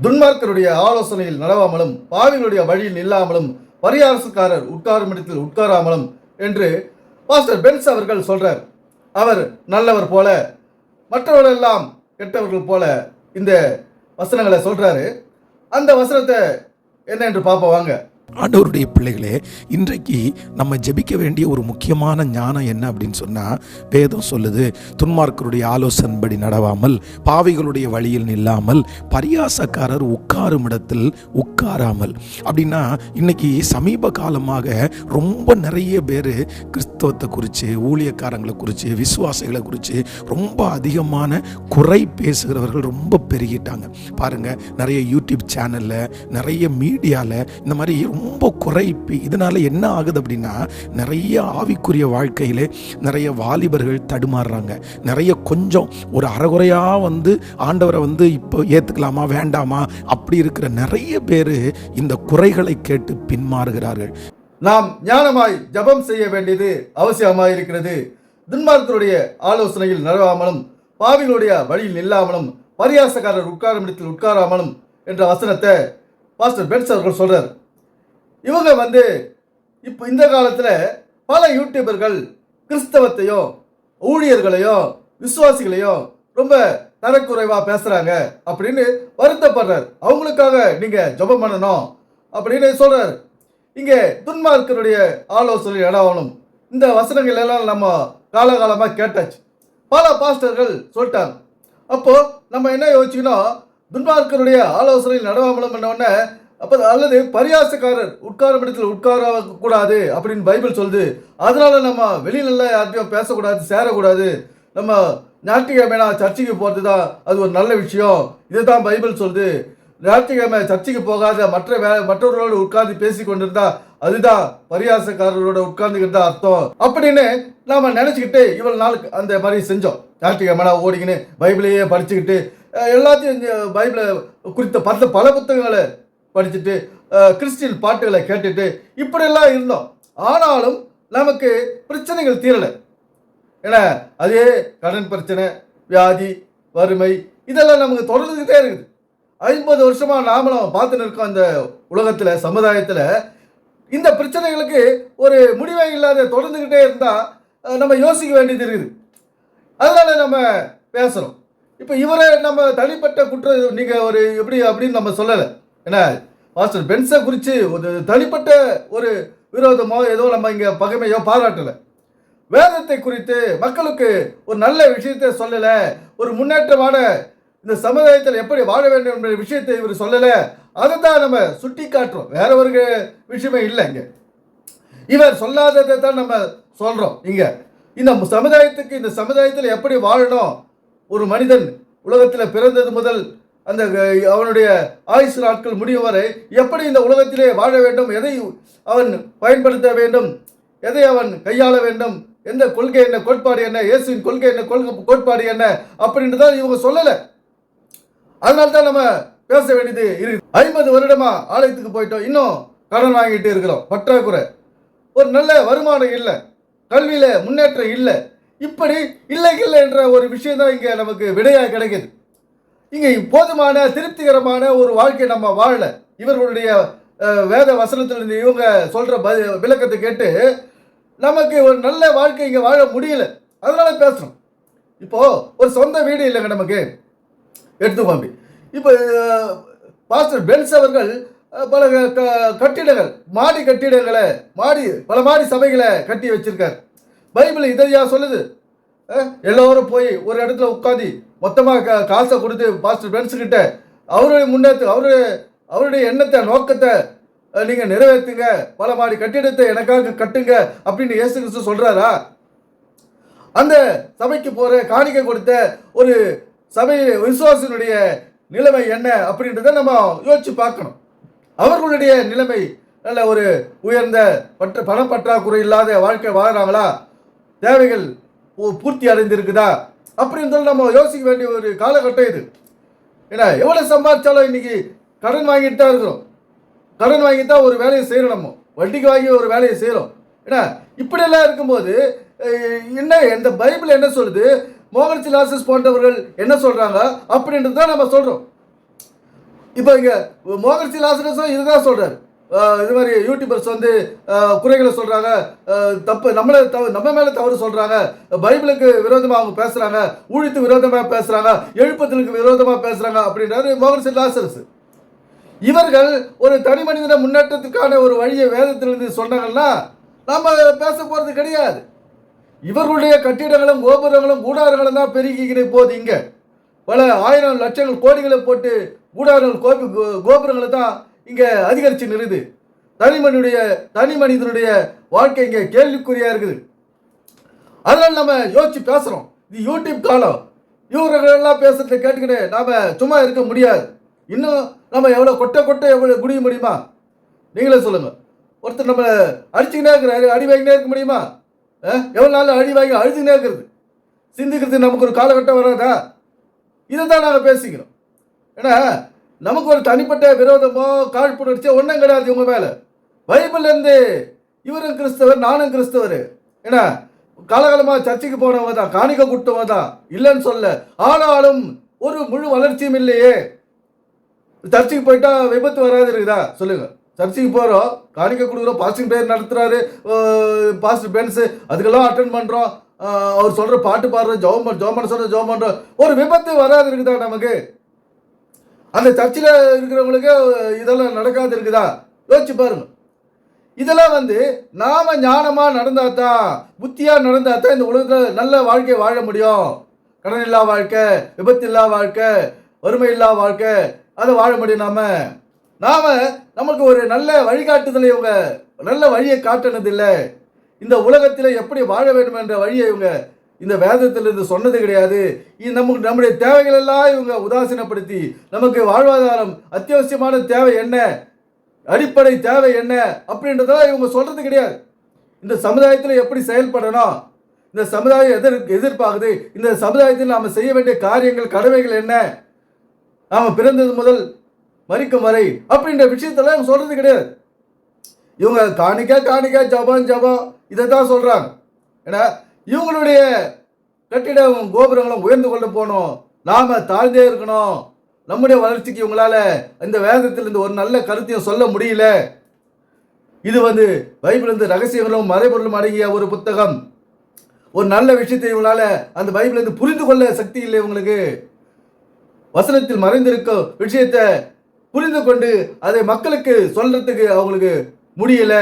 துன்மார்க்கருடைய ஆலோசனையில் நடவாமலும் பாவிகளுடைய வழியில் நில்லாமலும் பரியாசக்காரர் உட்காரும் இடத்தில் உட்காராமலும் என்று பாஸ்டர் பென்ஸ் அவர்கள் சொல்றார். அவர் நல்லவர் போல மற்றவர்களெல்லாம் கெட்டவர்கள் போல இந்த வசனங்களை சொல்றாரு. அந்த வசனத்தை என்ன என்று பார்ப்போம் வாங்க. ஆண்டவருடைய பிள்ளைகளே, இன்றைக்கு நம்ம ஜெபிக்க வேண்டிய ஒரு முக்கியமான ஞானம் என்ன அப்படின்னு சொன்னால், வேதம் சொல்லுது, துன்மார்க்கருடைய ஆலோசனைப்படி நடவாமல் பாவிகளுடைய வழியில் நில்லாமல் பரியாசக்காரர் உட்காரும் இடத்தில் உட்காராமல். அப்படின்னா இன்னைக்கு சமீப காலமாக ரொம்ப நிறைய பேர் கிறிஸ்தவத்தை குறித்து, ஊழியக்காரங்களை குறித்து, விசுவாசிகளை குறித்து ரொம்ப அதிகமான குறை பேசுகிறவர்கள் ரொம்ப பெருகிட்டாங்க. பாருங்கள், நிறைய யூடியூப் சேனலில், நிறைய மீடியாவில் இந்த மாதிரி ரொம்ப குறைப்பு. இதனால என்ன ஆகுது அப்படின்னா, நிறைய ஆவிக்குரிய வாழ்க்கையிலே நிறைய வாலிபர்கள் தடுமாறுறாங்க. நிறைய கொஞ்சம் ஒரு அறகுறையா ஆண்டவரை இப்போ ஏத்துக்கலாமா வேண்டாமா அப்படி இருக்கிற நிறைய பேர் இந்த குறைகளை கேட்டு பின்மாறுகிறார்கள். நாம் ஞானமாய் ஜபம் செய்ய வேண்டியது அவசியமாய் இருக்கிறது. துன்மார்க்கருடைய ஆலோசனையில் நடவாமலும் பாவிகளுடைய வழியில் நில்லாமலும் பரியாசக்காரர் உட்காரும் இடத்தில் உட்காராமலும் என்ற வசனத்தை பாஸ்டர் பென்ஸ் அவர்கள் சொல்றார். இவங்க இப்போ இந்த காலத்தில் பல யூடியூபர்கள் கிறிஸ்தவத்தையோ ஊழியர்களையோ விசுவாசிகளையோ ரொம்ப தரக்குறைவாக பேசுகிறாங்க அப்படின்னு வருத்தப்படுறார். அவங்களுக்காக நீங்கள் ஜெபம் பண்ணணும் அப்படின்னு சொல்கிறார். இங்கே துன்மார்க்கருடைய ஆலோசனை இடவனும் இந்த வசனங்கள் எல்லாம் நம்ம காலகாலமாக கேட்டாச்சு. பல பாஸ்டர்கள் சொல்லிட்டாங்க. அப்போது நம்ம என்ன யோசிச்சுக்கணும், துன்மார்க்கருடைய ஆலோசனை நடவாமலும் என்னொன்னே அப்போ அல்லது பரியாசக்காரர் உட்காரும் இடத்தில் உட்காரக்கூடாது அப்படின்னு பைபிள் சொல்லுது. அதனால நம்ம வெளியில யார்ட்டையும் பேசக்கூடாது, சேரக்கூடாது. நம்ம ஞாயிற்றுக்கிழமை சர்ச்சைக்கு போகிறது தான் அது ஒரு நல்ல விஷயம். இதுதான் பைபிள் சொல்லுது. ஞாயிற்றுக்கிழமை சர்ச்சைக்கு போகாத மற்றவர்களோடு உட்கார்ந்து பேசி கொண்டிருந்தா அதுதான் பரியாசக்காரர்களோட உட்கார்ந்துக்கிட்டு தான் அர்த்தம் அப்படின்னு நாம நினச்சிக்கிட்டு இவ்வளவு நாளுக்கு அந்த மாதிரி செஞ்சோம். ஞாயிற்றுக்கிழமை ஓடிக்கின்னு பைபிளையே படிச்சுக்கிட்டு எல்லாத்தையும் பைபிளை குறித்த பல புத்தகங்களை படிச்சுட்டு கிறிஸ்டியன் பாட்டுகளை கேட்டுட்டு இப்படியெல்லாம் இருந்தோம். ஆனாலும் நமக்கு பிரச்சனைகள் தீரலை. ஏன்னா அதே கடன் பிரச்சனை, வியாதி, வறுமை இதெல்லாம் நமக்கு தொடர்ந்துக்கிட்டே இருக்குது. 50 வருஷமாக நாமளும் பார்த்துன்னு இருக்கோம். இந்த உலகத்தில், சமுதாயத்தில் இந்த பிரச்சனைகளுக்கு ஒரு முடிவே இல்லாத தொடர்ந்துக்கிட்டே இருந்தால் நம்ம யோசிக்க வேண்டியது இருக்குது. அதனால் நம்ம பேசுகிறோம். இப்போ இவரை நம்ம தனிப்பட்ட குற்றம் நீங்கள் ஒரு எப்படி அப்படின்னு நம்ம சொல்லலை. ஏன்னா பாஸ்டர் பென்ஸை குறித்து ஒரு தனிப்பட்ட ஒரு விரோதமோ ஏதோ நம்ம இங்கே பகைமையோ பாராட்டலை. வேதத்தை குறித்து மக்களுக்கு ஒரு நல்ல விஷயத்தை சொல்லலை. ஒரு முன்னேற்றமான இந்த சமுதாயத்தில் எப்படி வாழ வேண்டும் என்ற விஷயத்தை இவர் சொல்லலை. அதை தான் நம்ம சுட்டி காட்டுறோம். வேற ஒரு விஷயமே இல்லை. இங்கே இவர் சொல்லாததை தான் நம்ம சொல்கிறோம். இங்கே இந்த சமுதாயத்தில் எப்படி வாழணும், ஒரு மனிதன் உலகத்தில் பிறந்தது முதல் அந்த அவனுடைய ஆயுசு நாட்கள் முடியும் வரை எப்படி இந்த உலகத்திலே வாழ வேண்டும், எதை அவன் பயன்படுத்த வேண்டும், எதை அவன் கையாள வேண்டும், எந்த கொள்கை என்ன, கோட்பாடு என்ன, இயேசுவின் கொள்கை என்ன, கோட்பாடு என்ன அப்படின்றதான் இவங்க சொல்லலை. அதனால தான் நம்ம பேச வேண்டியது இருக்கு. 50 வருடமா ஆலயத்துக்கு போயிட்டோம், இன்னும் கடன் வாங்கிட்டு இருக்கிறோம், பற்றாக்குறை, ஒரு நல்ல வருமானம் இல்லை, கல்வியில முன்னேற்றம் இல்லை. இப்படி இல்லை என்ற ஒரு விஷயம் தான் இங்கே நமக்கு விடையாக கிடைக்குது. இங்கே போதுமான திருப்திகரமான ஒரு வாழ்க்கை நம்ம வாழல. இவர்களுடைய வேத வசனத்திலிருந்து இவங்க சொல்ற விளக்கத்தை கேட்டு நமக்கு ஒரு நல்ல வாழ்க்கை இங்கே வாழ முடியல. அதனால பேசுறோம். இப்போ ஒரு சொந்த வீடு இல்லைங்க நமக்கு, எடுத்துக்கோங்க. இப்போ பாஸ்டர் பென்ஸ் அவர்கள் பல கட்டிடங்கள், பல மாடி சபைகளை கட்டி வச்சிருக்காரு. பைபிள் இதையா சொல்லுது. எல்லோரும் போய் ஒரு இடத்துல உட்காந்து மொத்தமாக காசை கொடுத்து பாஸ்டர் பென்ஸ் கிட்ட அவருடைய முன்னேற்ற அவருடைய எண்ணத்தை, நோக்கத்தை நீங்கள் நிறைவேற்றுங்க, பல மாடி கட்டிடத்தை எனக்காக கட்டுங்க அப்படின்னு இயேசு கிறிஸ்து சொல்றாரா? அந்த சபைக்கு போற காணிக்கை கொடுத்த ஒரு சபை விசுவாசினுடைய நிலைமை என்ன அப்படின்றத நம்ம யோசிச்சு பார்க்கணும். அவர்களுடைய நிலைமை நல்ல ஒரு உயர்ந்த பணப்பற்றாக்குறை இல்லாத வாழ்க்கை வாழ்றாங்களா, தேவைகள் பூர்த்தி அடைந்திருக்குதா அப்படின்னு நம்ம யோசிக்க வேண்டிய ஒரு காலகட்டம் இது. ஏன்னா எவ்வளவு சம்பாதிச்சாலும் இன்னைக்கு கடன் வாங்கிட்டு தான் இருக்கிறோம். கடன் வாங்கி தான் ஒரு வேலையை செய்யறோம், நம்ம வட்டிக்கு வாங்கி ஒரு வேலையை செய்யறோம். ஏன்னா இப்படியெல்லாம் இருக்கும்போது என்ன இந்த பைபிள் என்ன சொல்லுது, மோகன் சிலாசஸ் போன்றவர்கள் என்ன சொல்றாங்க அப்படின்றது தான் நம்ம சொல்றோம். இப்போ இங்கே மோகன் சி லாசரஸும் இதுதான் சொல்கிறார். இது மாதிரி யூடியூபர்ஸ் வந்து குறைகளை சொல்கிறாங்க, தப்பு நம்ம மேலே தவறு சொல்கிறாங்க, பைபிளுக்கு விரோதமாக அவங்க பேசுகிறாங்க, ஊழியத்துக்கு விரோதமாக பேசுகிறாங்க, எழுப்பத்திற்கு விரோதமாக பேசுகிறாங்க அப்படின்றாரு மோகன் சி லாசரஸ். இவர்கள் ஒரு தனி மனிதன முன்னேற்றத்துக்கான ஒரு வழியை வேதத்திலிருந்து சொன்னாங்கன்னா நம்ம பேச போகிறது கிடையாது. இவர்களுடைய கட்டிடங்களும் கோபுரங்களும் கூடாரங்களும் தான் பெருகிக்கிற போது இங்கே பல ஆயிரம் லட்சங்கள் கோடிகளை போட்டு கூடாரங்கள் கோபுரங்களை தான் இங்கே அதிகரித்து நிறுது. தனி மனிதனுடைய வாழ்க்கை இங்கே கேள்விக்குறியா இருக்குது. அதனால நம்ம யோசிச்சு பேசுகிறோம். இது யூடியூப் காலம். இவர்களெல்லாம் பேசுறதை கேட்டுக்கிட்டு நாம் சும்மா இருக்க முடியாது. இன்னும் நம்ம எவ்வளோ கொட்டை எவ்வளோ குடிய முடியுமா? நீங்களே சொல்லுங்கள். ஒருத்தர் நம்ம அடிச்சுக்கினே இருக்கிறாரு, அடி வாங்கினே இருக்க முடியுமா? எவ்வளோ நாள் அடி வாங்கி அழுதுனே இருக்கிறது, சிந்திக்கிறது நமக்கு ஒரு காலகட்டம் வராதா? இதை தான் நாங்கள் பேசிக்கிறோம். ஏன்னா நமக்கு ஒரு தனிப்பட்ட விரோதமோ காழ்ப்புணர்ச்சியோ ஒன்றும் கிடையாது இவங்க மேலே. பைபிள்லேருந்து இவரும் கிறிஸ்தவர், நானும் கிறிஸ்தவர். ஏன்னா காலகாலமாக சர்ச்சைக்கு போனவங்க தான், காணிக்க கொடுத்தவங்க தான், இல்லைன்னு சொல்ல. ஆனாலும் ஒரு முழு வளர்ச்சியும் இல்லையே. சர்ச்சைக்கு போயிட்டா விபத்து வராது இருக்குதா சொல்லுங்க? சர்ச்சைக்கு போகிறோம், காணிக்க கொடுக்குறோம், பாஸ்டிங் பேர் நடத்துகிறாரு பாஸ்டர் பென்ஸு, அதுக்கெல்லாம் அட்டன் பண்ணுறோம், அவர் சொல்கிற பாட்டு பாடுறோம், ஜெபம் சொல்கிற ஜெபம் பண்ணுறோம். ஒரு விபத்து வராது இருக்குதா நமக்கு? அந்த சர்ச்சில் இருக்கிறவங்களுக்கு இதெல்லாம் நடக்காது இருக்குதா? யோசிச்சு பாருங்க. இதெல்லாம் வந்து நாம ஞானமாக நடந்தால் தான், புத்தியாக நடந்தால் தான் இந்த உலகத்தில் நல்ல வாழ்க்கையை வாழ முடியும். கடன் இல்லா வாழ்க்கை, விபத்து இல்லா வாழ்க்கை, வறுமை இல்லா வாழ்க்கை, அதை வாழ முடியும். நாம நமக்கு ஒரு நல்ல வழிகாட்டுதலை இவங்க நல்ல வழியை காட்டினதில்லை. இந்த உலகத்தில் எப்படி வாழ வேண்டும் என்ற வழியை இவங்க இந்த வேதத்திலிருந்து சொன்னது கிடையாது. நம்முடைய தேவைகள் எல்லாம் இவங்க உதாசீனப்படுத்தி நமக்கு வாழ்வாதாரம், அத்தியாவசியமான தேவை என்ன, அடிப்படை தேவை என்ன அப்படின்றதெல்லாம் இவங்க சொல்றது கிடையாது. இந்த சமுதாயத்தில் எப்படி செயல்படணும், இந்த சமுதாயம் எதிர்பார்க்குது, இந்த சமுதாயத்தில் நாம் செய்ய வேண்டிய காரியங்கள், கடமைகள் என்ன, நாம் பிறந்தது முதல் மரிக்கும் வரை அப்படின்ற விஷயத்தெல்லாம் இவங்க சொல்றது கிடையாது. இவங்க காணிக்க ஜபம் இதை தான் சொல்றாங்க. ஏன்னா இவங்களுடைய கட்டிடம் கோபுரங்களும் உயர்ந்து கொண்டு போகணும், நாம தாழ்ந்தே இருக்கணும். நம்முடைய வளர்ச்சிக்கு இவங்களால இந்த வேதத்திலிருந்து ஒரு நல்ல கருத்தையும் சொல்ல முடியல. இது வந்து பைபிள் ரகசியங்களும் மறைபொருளும் அடங்கிய ஒரு புத்தகம். ஒரு நல்ல விஷயத்தை இவங்களால அந்த பைபிள் புரிந்து கொள்ள சக்தி இல்லை இவங்களுக்கு. வசனத்தில் மறைந்திருக்கும் விஷயத்தை புரிந்து கொண்டு அதை மக்களுக்கு சொல்றதுக்கு அவங்களுக்கு முடியல.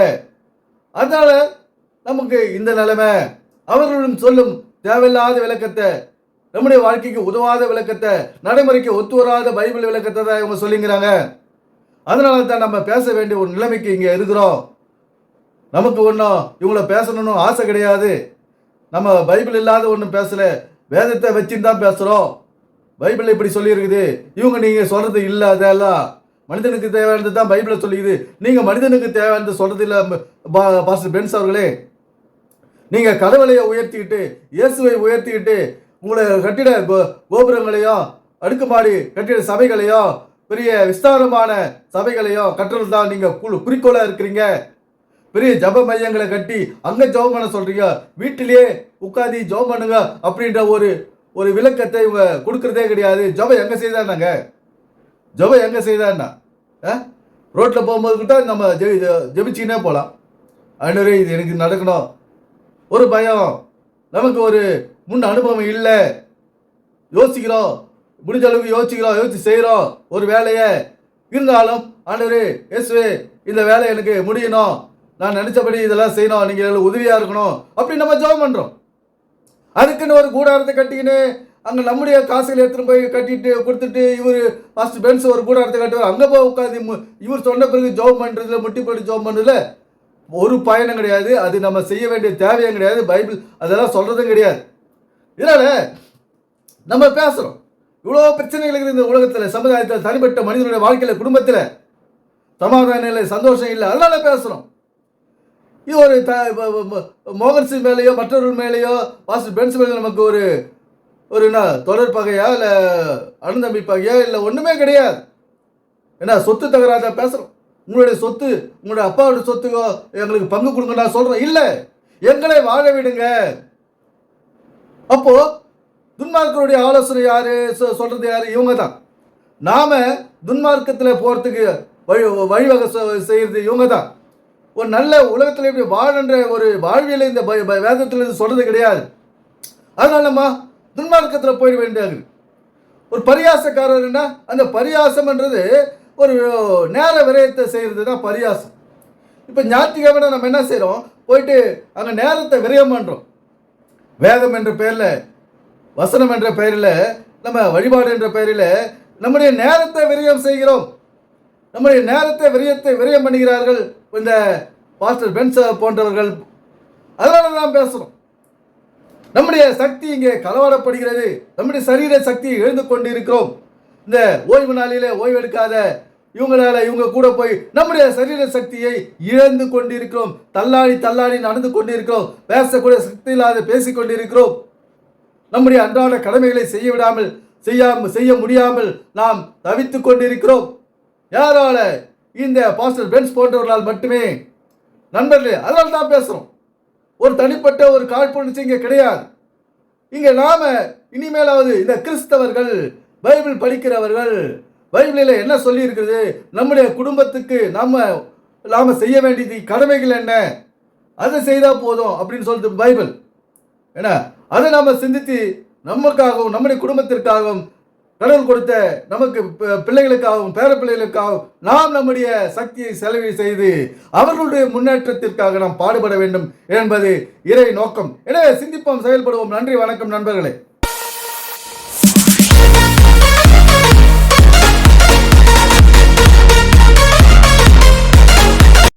அதனால நமக்கு இந்த நிலைமை. அவர்களும் சொல்லும் தேவையில்லாத விளக்கத்தை, நம்முடைய வாழ்க்கைக்கு உதவாத விளக்கத்தை, நடைமுறைக்கு ஒத்து வராத பைபிள் விளக்கத்தை தான் இவங்க சொல்லிங்கிறாங்க. அதனால தான் நம்ம பேச வேண்டிய ஒரு நிலைமைக்கு இங்கே இருக்கிறோம். நமக்கு ஒன்றும் இவங்கள பேசணும்னு ஆசை கிடையாது. நம்ம பைபிள் இல்லாத ஒன்றும் பேசல, வேதத்தை வச்சுன்னு தான் பேசுகிறோம். பைபிள் இப்படி சொல்லியிருக்குது, இவங்க நீங்கள் சொல்கிறது இல்லை, அதெல்லாம் மனிதனுக்கு தேவையானது தான் பைபிளை சொல்லிக்குது, நீங்கள் மனிதனுக்கு தேவையானது சொல்கிறது இல்லை. பாஸ்டர் பென்ஸ் அவர்களே, நீங்கள் கடவுளையை உயர்த்திக்கிட்டு, இயேசுவை உயர்த்திக்கிட்டு, உங்களை கட்டிட கோபுரங்களையும் அடுக்குமாடி கட்டிட சபைகளையும் பெரிய விஸ்தாரமான சபைகளையும் கட்டுறது தான் நீங்கள் குறிக்கோளாக இருக்கிறீங்க. பெரிய ஜப மையங்களை கட்டி அங்கே ஜபம் பண்ண சொல்கிறீங்க, வீட்டிலேயே உட்காந்து ஜபம் பண்ணுங்க அப்படின்ற ஒரு விளக்கத்தை இவங்க கொடுக்குறதே கிடையாது. ஜபம் எங்கே செய்தானாங்க? ஜபம் எங்கே செய்தான்னா ரோட்டில் போகும்போது கிட்ட நம்ம ஜெபிச்சின்னே போகலாம். ஆண்டவரே இது எனக்கு நடக்கணும், ஒரு பயம், நமக்கு ஒரு முன் அனுபவம் இல்லை, யோசிக்கிறோம், முடிஞ்ச அளவுக்கு யோசிச்சு செய்கிறோம் ஒரு வேலையை. இருந்தாலும் ஆண்டவரே இயேசுவே இந்த வேலை எனக்கு முடியணும், நான் நினச்சபடி இதெல்லாம் செய்யணும், நீங்கள் உதவியாக இருக்கணும் அப்படின்னு நம்ம ஜெபம் பண்ணுறோம். அதுக்குன்னு ஒரு கூடாரத்தை கட்டிக்கின்னு அங்கே நம்முடைய காசுகளை எடுத்துகிட்டு போய் கட்டிட்டு கொடுத்துட்டு இவர் பாஸ்டர் பென்ஸ் ஒரு கூடாரத்தை கட்டுவார், அங்கே போய் உட்காந்து இவர் சொன்ன பிறகு ஜெபம் பண்ணுறதுல முட்டி போட்டு ஜெபம் பண்ணுறதுல ஒரு பயனும் கிடையாது. அது நம்ம செய்ய வேண்டிய தேவையும் கிடையாது. பைபிள் அதெல்லாம் சொல்கிறதும் கிடையாது. இதனால் நம்ம பேசுகிறோம். இவ்வளோ பிரச்சனைகள் இருக்குது இந்த உலகத்தில், சமுதாயத்தில், தனிப்பட்ட மனிதனுடைய வாழ்க்கையில், குடும்பத்தில் சமாதானம் இல்லை, சந்தோஷம் இல்லை, அதனால பேசுகிறோம். இது ஒரு மோகன் சிங் மேலேயோ மற்றவர்கள் மேலேயோ பாஸ்டர் பென்ஸ் மேலே நமக்கு ஒரு என்ன தொடர் பகையா இல்லை அனுநம்பி பகையா இல்லை ஒன்றுமே கிடையாது. ஏன்னா சொத்து தகராத பேசுகிறோம். உங்களுடைய சொத்து, உங்களுடைய அப்பாவோட சொத்துக்கோ எங்களுக்கு பங்கு கொடுங்க நான் சொல்கிறேன், இல்லை, எங்களை வாழ விடுங்க. அப்போ துன்மார்க்கருடைய ஆலோசனை யாரு சொல்றது யாரு? இவங்க தான். நாம துன்மார்க்கத்தில் போகிறதுக்கு வழிவகை செய்கிறது இவங்க தான். ஒரு நல்ல உலகத்தில் இப்படி வாழன்ற ஒரு வாழ்வியலை இந்த வேதத்தில் சொல்கிறது கிடையாது. அதனால நம்ம துன்மார்க்கத்தில் போயிட வேண்டியது. ஒரு பரியாசக்காரர்னா அந்த பரியாசம்ன்றது ஒரு நேர விரயத்தை செய்கிறது தான் பரியாசம். இப்போ ஞாயிற்றுக்கிழமை நம்ம என்ன செய்கிறோம், போயிட்டு அங்கே நேரத்தை விரயம் பண்ணுறோம். வேதம் என்ற பெயரில், வசனம் என்ற பெயரில், நம்ம வழிபாடு என்ற பெயரில் நம்முடைய நேரத்தை விரயம் செய்கிறோம். நம்முடைய நேரத்தை விரயம் பண்ணுகிறார்கள் இந்த பாஸ்டர் பென்ஸ் போன்றவர்கள். அதனால தான் பேசுகிறோம். நம்முடைய சக்தி இங்கே களவாடப்படுகிறது. நம்முடைய சரீர சக்தியை எழுந்து கொண்டு இருக்கிறோம். இந்த ஓய்வு நாளிலே ஓய்வெடுக்காத இவங்க கூட போய் நம்முடைய சரீர சக்தியை இழந்து கொண்டிருக்கிறோம். தள்ளாடி நடந்து கொண்டிருக்கிறோம். பேசக்கூடிய சக்தி இல்லாத பேசிக் கொண்டிருக்கிறோம். நம்முடைய அன்றாட கடமைகளை செய்ய முடியாமல் நாம் தவித்துக் கொண்டிருக்கிறோம். யாரால? இந்த பாஸ்டர் பென்ஸ் போன்றவர்களால் மட்டுமே. நண்பர்களே, அதனால தான் பேசுறோம். ஒரு தனிப்பட்ட ஒரு காழ்ப்புணர்ச்சி இங்கே கிடையாது. இங்கே நாம இனிமேலாவது இந்த கிறிஸ்தவர்கள், பைபிள் படிக்கிறவர்கள், பைபிளில் என்ன சொல்லி இருக்கிறது, நம்முடைய குடும்பத்துக்கு நாம செய்ய வேண்டியது கடமைகள் என்ன, அதை செய்தால் போதும் அப்படின்னு சொல்லுது பைபிள். ஏன்னா அதை நாம் சிந்தித்து நமக்காகவும் நம்முடைய குடும்பத்திற்காகவும் கடவுள் கொடுத்த நமக்கு பிள்ளைகளுக்காகவும் பேர பிள்ளைகளுக்காகவும் நாம் நம்முடைய சக்தியை செலவு செய்து அவர்களுடைய முன்னேற்றத்திற்காக நாம் பாடுபட வேண்டும் என்பது இறை நோக்கம். எனவே சிந்திப்போம், செயல்படுவோம். நன்றி, வணக்கம் நண்பர்களே.